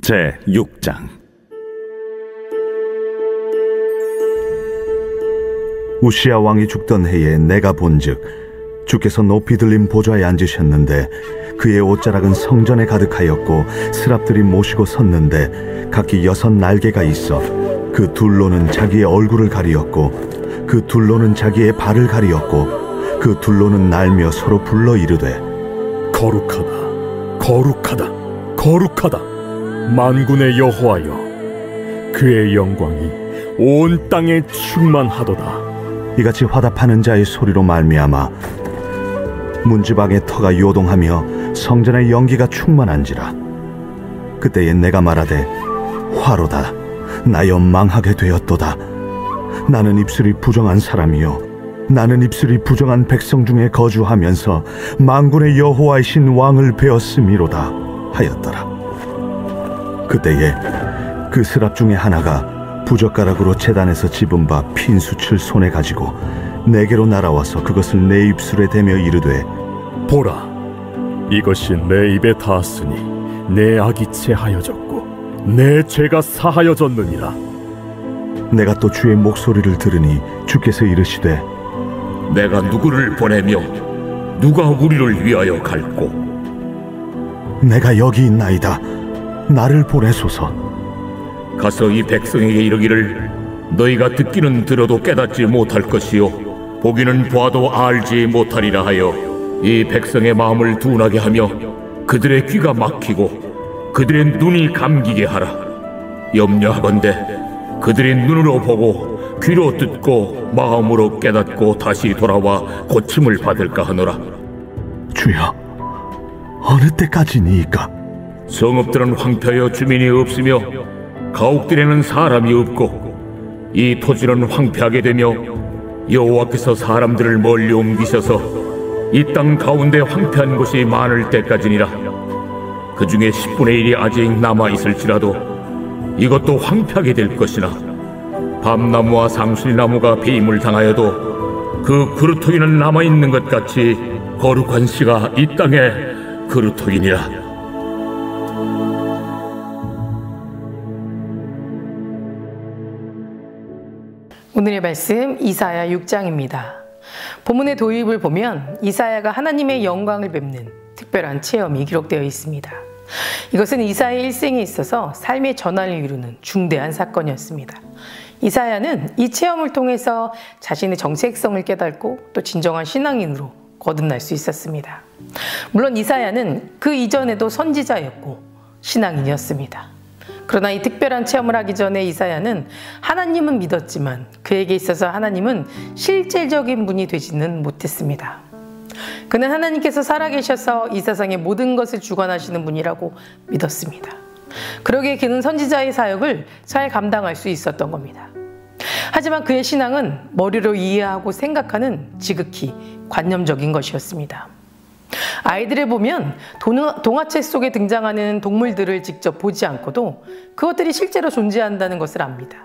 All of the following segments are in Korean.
제6장. 우시야 왕이 죽던 해에 내가 본즉 주께서 높이 들린 보좌에 앉으셨는데 그의 옷자락은 성전에 가득하였고 스랍들이 모시고 섰는데 각기 6 날개가 있어 그 둘로는 자기의 얼굴을 가리었고 그 둘로는 자기의 발을 가리었고 그 둘로는 날며 서로 불러 이르되 거룩하다, 거룩하다, 거룩하다, 만군의 여호와여, 그의 영광이 온 땅에 충만하도다. 이같이 화답하는 자의 소리로 말미암아 문지방의 터가 요동하며 성전의 연기가 충만한지라. 그때에 내가 말하되 화로다, 나여 망하게 되었도다. 나는 입술이 부정한 사람이요 나는 입술이 부정한 백성 중에 거주하면서 만군의 여호와이신 왕을 배웠음이로다 하였더라. 그때에 그 스랍 중에 하나가 부젓가락으로 제단에서 집은 바 핀수칠 손에 가지고 내게로 날아와서 그것을 내 입술에 대며 이르되 보라, 이것이 내 입에 닿았으니 내 악이 체하여졌고 내 죄가 사하여졌느니라. 내가 또 주의 목소리를 들으니 주께서 이르시되 내가 누구를 보내며 누가 우리를 위하여 갈꼬? 내가 여기 있나이다, 나를 보내소서. 가서 이 백성에게 이르기를 너희가 듣기는 들어도 깨닫지 못할 것이요 보기는 보아도 알지 못하리라 하여 이 백성의 마음을 둔하게 하며 그들의 귀가 막히고 그들의 눈이 감기게 하라. 염려하건대 그들이 눈으로 보고 귀로 듣고 마음으로 깨닫고 다시 돌아와 고침을 받을까 하노라. 주여, 어느 때까지니이까? 성읍들은 황폐하여 주민이 없으며 가옥들에는 사람이 없고 이 토지는 황폐하게 되며 여호와께서 사람들을 멀리 옮기셔서 이 땅 가운데 황폐한 곳이 많을 때까지니라. 그 중에 10분의 1이 아직 남아있을지라도 이것도 황폐하게 될 것이나 밤나무와 상술나무가 배임을 당하여도 그 그루터기는 남아있는 것 같이 거룩한 씨가 이 땅의 그루터기니라. 오늘의 말씀 이사야 6장입니다. 본문의 도입을 보면 이사야가 하나님의 영광을 뵙는 특별한 체험이 기록되어 있습니다. 이것은 이사야의 일생에 있어서 삶의 전환을 이루는 중대한 사건이었습니다. 이사야는 이 체험을 통해서 자신의 정체성을 깨닫고 또 진정한 신앙인으로 거듭날 수 있었습니다. 물론 이사야는 그 이전에도 선지자였고 신앙인이었습니다. 그러나 이 특별한 체험을 하기 전에 이사야는 하나님은 믿었지만 그에게 있어서 하나님은 실제적인 분이 되지는 못했습니다. 그는 하나님께서 살아계셔서 이 세상의 모든 것을 주관하시는 분이라고 믿었습니다. 그러기에 그는 선지자의 사역을 잘 감당할 수 있었던 겁니다. 하지만 그의 신앙은 머리로 이해하고 생각하는 지극히 관념적인 것이었습니다. 아이들을 보면 동화책 속에 등장하는 동물들을 직접 보지 않고도 그것들이 실제로 존재한다는 것을 압니다.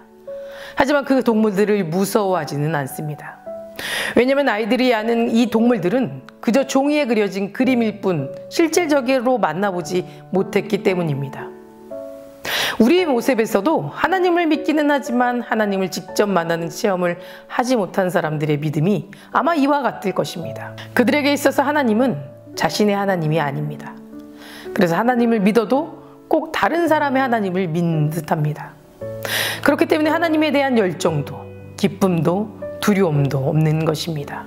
하지만 그 동물들을 무서워하지는 않습니다. 왜냐하면 아이들이 아는 이 동물들은 그저 종이에 그려진 그림일 뿐 실질적으로 만나보지 못했기 때문입니다. 우리의 모습에서도 하나님을 믿기는 하지만 하나님을 직접 만나는 체험을 하지 못한 사람들의 믿음이 아마 이와 같을 것입니다. 그들에게 있어서 하나님은 자신의 하나님이 아닙니다. 그래서 하나님을 믿어도 꼭 다른 사람의 하나님을 믿는 듯합니다. 그렇기 때문에 하나님에 대한 열정도 기쁨도 두려움도 없는 것입니다.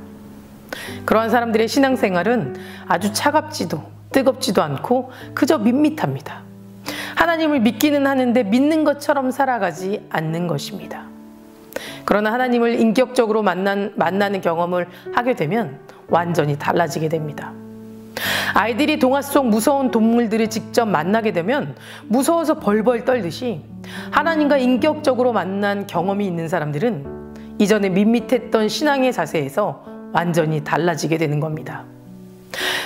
그러한 사람들의 신앙생활은 아주 차갑지도 뜨겁지도 않고 그저 밋밋합니다. 하나님을 믿기는 하는데 믿는 것처럼 살아가지 않는 것입니다. 그러나 하나님을 인격적으로 만나는 경험을 하게 되면 완전히 달라지게 됩니다. 아이들이 동화 속 무서운 동물들을 직접 만나게 되면 무서워서 벌벌 떨듯이 하나님과 인격적으로 만난 경험이 있는 사람들은 이전에 밋밋했던 신앙의 자세에서 완전히 달라지게 되는 겁니다.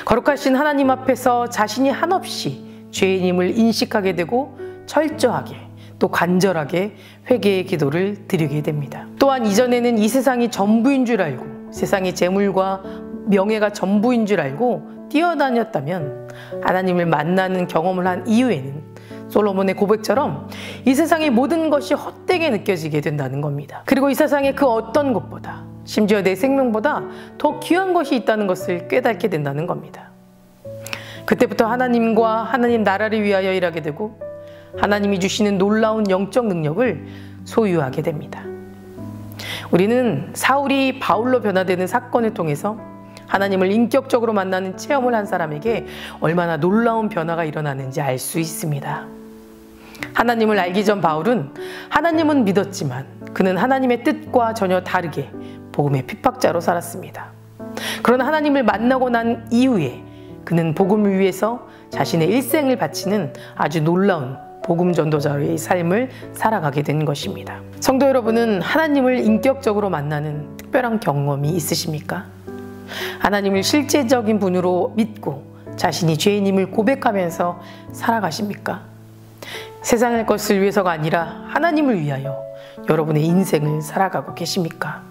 거룩하신 하나님 앞에서 자신이 한없이 죄인임을 인식하게 되고 철저하게 또 간절하게 회개의 기도를 드리게 됩니다. 또한 이전에는 이 세상이 전부인 줄 알고 세상의 재물과 명예가 전부인 줄 알고 뛰어다녔다면 하나님을 만나는 경험을 한 이후에는 솔로몬의 고백처럼 이 세상의 모든 것이 헛되게 느껴지게 된다는 겁니다. 그리고 이 세상의 그 어떤 것보다, 심지어 내 생명보다 더 귀한 것이 있다는 것을 깨닫게 된다는 겁니다. 그때부터 하나님과 하나님 나라를 위하여 일하게 되고 하나님이 주시는 놀라운 영적 능력을 소유하게 됩니다. 우리는 사울이 바울로 변화되는 사건을 통해서 하나님을 인격적으로 만나는 체험을 한 사람에게 얼마나 놀라운 변화가 일어나는지 알 수 있습니다. 하나님을 알기 전 바울은 하나님은 믿었지만 그는 하나님의 뜻과 전혀 다르게 복음의 핍박자로 살았습니다. 그러나 하나님을 만나고 난 이후에 그는 복음을 위해서 자신의 일생을 바치는 아주 놀라운 복음 전도자의 삶을 살아가게 된 것입니다. 성도 여러분은 하나님을 인격적으로 만나는 특별한 경험이 있으십니까? 하나님을 실제적인 분으로 믿고 자신이 죄인임을 고백하면서 살아가십니까? 세상의 것을 위해서가 아니라 하나님을 위하여 여러분의 인생을 살아가고 계십니까?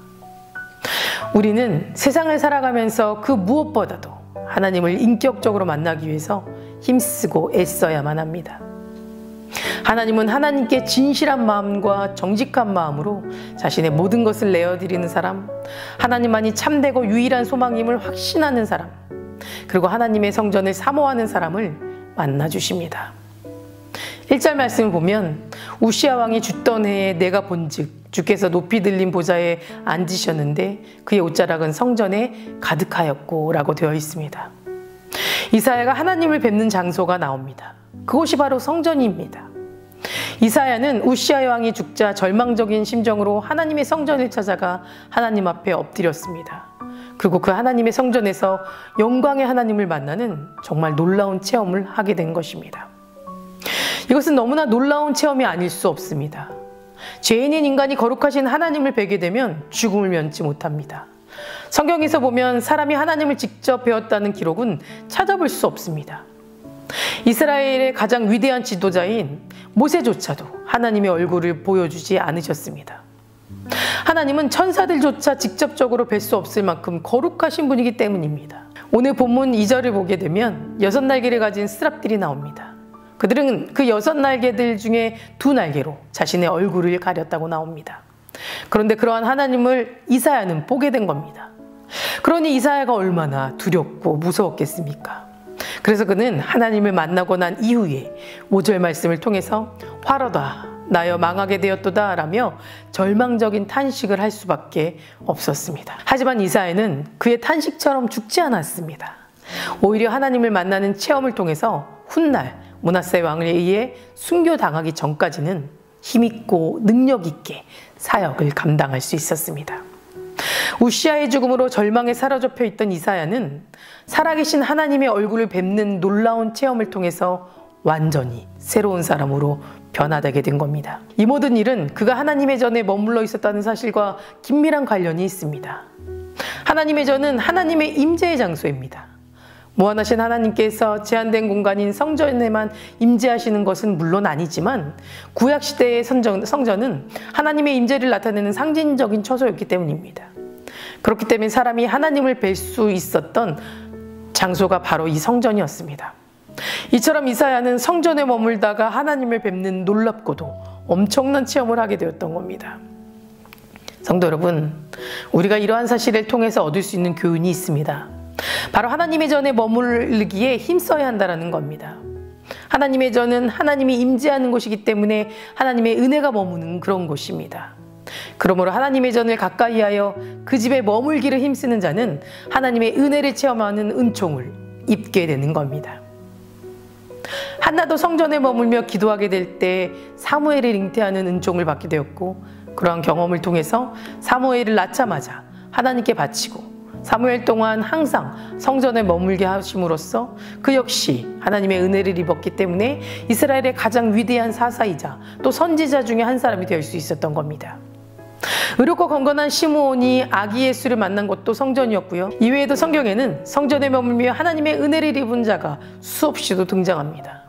우리는 세상을 살아가면서 그 무엇보다도 하나님을 인격적으로 만나기 위해서 힘쓰고 애써야만 합니다. 하나님은 하나님께 진실한 마음과 정직한 마음으로 자신의 모든 것을 내어드리는 사람, 하나님만이 참되고 유일한 소망임을 확신하는 사람, 그리고 하나님의 성전을 사모하는 사람을 만나주십니다. 1절 말씀을 보면 우시야 왕이 죽던 해에 내가 본즉 주께서 높이 들린 보좌에 앉으셨는데 그의 옷자락은 성전에 가득하였고 라고 되어 있습니다. 이사야가 하나님을 뵙는 장소가 나옵니다. 그곳이 바로 성전입니다. 이사야는 우시야 왕이 죽자 절망적인 심정으로 하나님의 성전을 찾아가 하나님 앞에 엎드렸습니다. 그리고 그 하나님의 성전에서 영광의 하나님을 만나는 정말 놀라운 체험을 하게 된 것입니다. 이것은 너무나 놀라운 체험이 아닐 수 없습니다. 죄인인 인간이 거룩하신 하나님을 뵈게 되면 죽음을 면치 못합니다. 성경에서 보면 사람이 하나님을 직접 배웠다는 기록은 찾아볼 수 없습니다. 이스라엘의 가장 위대한 지도자인 모세조차도 하나님의 얼굴을 보여주지 않으셨습니다. 하나님은 천사들조차 직접적으로 뵐 수 없을 만큼 거룩하신 분이기 때문입니다. 오늘 본문 2절을 보게 되면 6날개를 가진 스랍들이 나옵니다. 그들은 그 6날개들 중에 2날개로 자신의 얼굴을 가렸다고 나옵니다. 그런데 그러한 하나님을 이사야는 보게 된 겁니다. 그러니 이사야가 얼마나 두렵고 무서웠겠습니까? 그래서 그는 하나님을 만나고 난 이후에 5절 말씀을 통해서 화로다 나여 망하게 되었도다 라며 절망적인 탄식을 할 수밖에 없었습니다. 하지만 이사야는 그의 탄식처럼 죽지 않았습니다. 오히려 하나님을 만나는 체험을 통해서 훗날 므낫세 왕에 의해 순교당하기 전까지는 힘있고 능력있게 사역을 감당할 수 있었습니다. 우시야의 죽음으로 절망에 사로잡혀 있던 이사야는 살아계신 하나님의 얼굴을 뵙는 놀라운 체험을 통해서 완전히 새로운 사람으로 변화되게 된 겁니다. 이 모든 일은 그가 하나님의 전에 머물러 있었다는 사실과 긴밀한 관련이 있습니다. 하나님의 전은 하나님의 임재의 장소입니다. 무한하신 하나님께서 제한된 공간인 성전에만 임재하시는 것은 물론 아니지만 구약시대의 성전은 하나님의 임재를 나타내는 상징적인 처소였기 때문입니다. 그렇기 때문에 사람이 하나님을 뵐 수 있었던 장소가 바로 이 성전이었습니다. 이처럼 이사야는 성전에 머물다가 하나님을 뵙는 놀랍고도 엄청난 체험을 하게 되었던 겁니다. 성도 여러분, 우리가 이러한 사실을 통해서 얻을 수 있는 교훈이 있습니다. 바로 하나님의 전에 머무르기에 힘써야 한다는 겁니다. 하나님의 전은 하나님이 임재하는 곳이기 때문에 하나님의 은혜가 머무는 그런 곳입니다. 그러므로 하나님의 전을 가까이 하여 그 집에 머물기를 힘쓰는 자는 하나님의 은혜를 체험하는 은총을 입게 되는 겁니다. 한나도 성전에 머물며 기도하게 될 때 사무엘을 잉태하는 은총을 받게 되었고 그러한 경험을 통해서 사무엘을 낳자마자 하나님께 바치고 사무엘 동안 항상 성전에 머물게 하심으로써 그 역시 하나님의 은혜를 입었기 때문에 이스라엘의 가장 위대한 사사이자 또 선지자 중에 한 사람이 될 수 있었던 겁니다. 의롭고 건건한 시므온이 아기 예수를 만난 곳도 성전이었고요. 이외에도 성경에는 성전에 머물며 하나님의 은혜를 입은 자가 수없이도 등장합니다.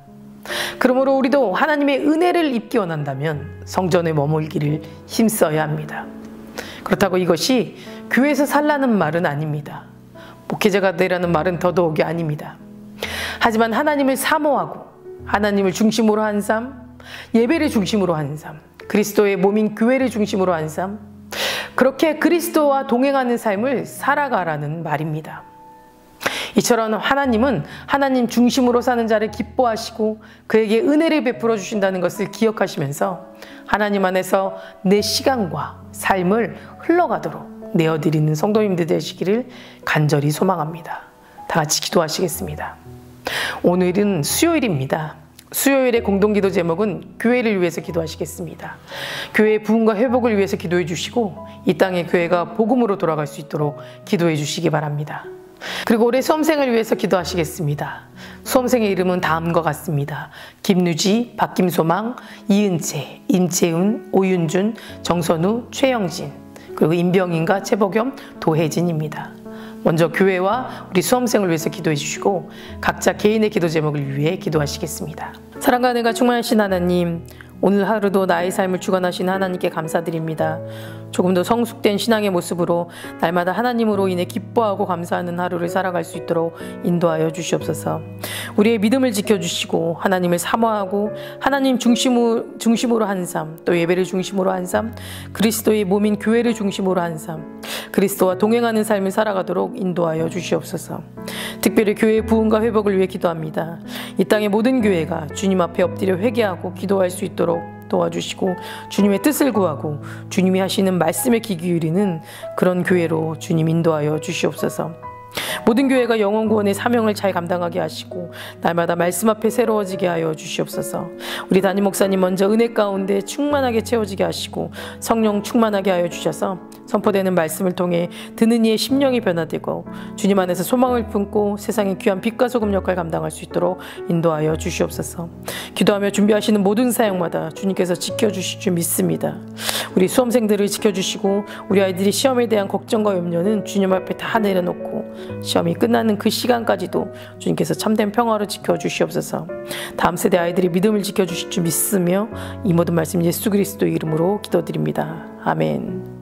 그러므로 우리도 하나님의 은혜를 입기 원한다면 성전에 머물기를 힘써야 합니다. 그렇다고 이것이 교회에서 살라는 말은 아닙니다. 목회자가 되라는 말은 더더욱이 아닙니다. 하지만 하나님을 사모하고 하나님을 중심으로 한 삶, 예배를 중심으로 한 삶, 그리스도의 몸인 교회를 중심으로 한 삶, 그렇게 그리스도와 동행하는 삶을 살아가라는 말입니다. 이처럼 하나님은 하나님 중심으로 사는 자를 기뻐하시고 그에게 은혜를 베풀어 주신다는 것을 기억하시면서 하나님 안에서 내 시간과 삶을 흘러가도록 내어드리는 성도님들 되시기를 간절히 소망합니다. 다 같이 기도하시겠습니다. 오늘은 수요일입니다. 수요일의 공동기도 제목은 교회를 위해서 기도하시겠습니다. 교회의 부흥과 회복을 위해서 기도해 주시고 이 땅의 교회가 복음으로 돌아갈 수 있도록 기도해 주시기 바랍니다. 그리고 올해 수험생을 위해서 기도하시겠습니다. 수험생의 이름은 다음과 같습니다. 김누지, 박김소망, 이은채, 임채은, 오윤준, 정선우, 최영진, 그리고 임병인과 최복염, 도혜진입니다. 먼저 교회와 우리 수험생을 위해서 기도해 주시고 각자 개인의 기도 제목을 위해 기도하시겠습니다. 사랑과 은혜가 충만하신 하나님, 오늘 하루도 나의 삶을 주관하신 하나님께 감사드립니다. 조금 더 성숙된 신앙의 모습으로 날마다 하나님으로 인해 기뻐하고 감사하는 하루를 살아갈 수 있도록 인도하여 주시옵소서. 우리의 믿음을 지켜주시고 하나님을 사모하고 하나님 중심으로 한 삶, 또 예배를 중심으로 한 삶, 그리스도의 몸인 교회를 중심으로 한 삶, 그리스도와 동행하는 삶을 살아가도록 인도하여 주시옵소서. 특별히 교회의 부흥과 회복을 위해 기도합니다. 이 땅의 모든 교회가 주님 앞에 엎드려 회개하고 기도할 수 있도록 도와주시고 주님의 뜻을 구하고 주님이 하시는 말씀에 귀 기울이는 그런 교회로 주님 인도하여 주시옵소서. 모든 교회가 영혼 구원의 사명을 잘 감당하게 하시고 날마다 말씀 앞에 새로워지게 하여 주시옵소서. 우리 담임 목사님 먼저 은혜 가운데 충만하게 채워지게 하시고 성령 충만하게 하여 주셔서 선포되는 말씀을 통해 듣는 이의 심령이 변화되고 주님 안에서 소망을 품고 세상의 귀한 빛과 소금 역할을 감당할 수 있도록 인도하여 주시옵소서. 기도하며 준비하시는 모든 사역마다 주님께서 지켜주실 줄 믿습니다. 우리 수험생들을 지켜주시고 우리 아이들이 시험에 대한 걱정과 염려는 주님 앞에 다 내려놓고 시험이 끝나는 그 시간까지도 주님께서 참된 평화로 지켜주시옵소서. 다음 세대 아이들이 믿음을 지켜주실 줄 믿으며 이 모든 말씀 예수 그리스도 이름으로 기도드립니다. 아멘.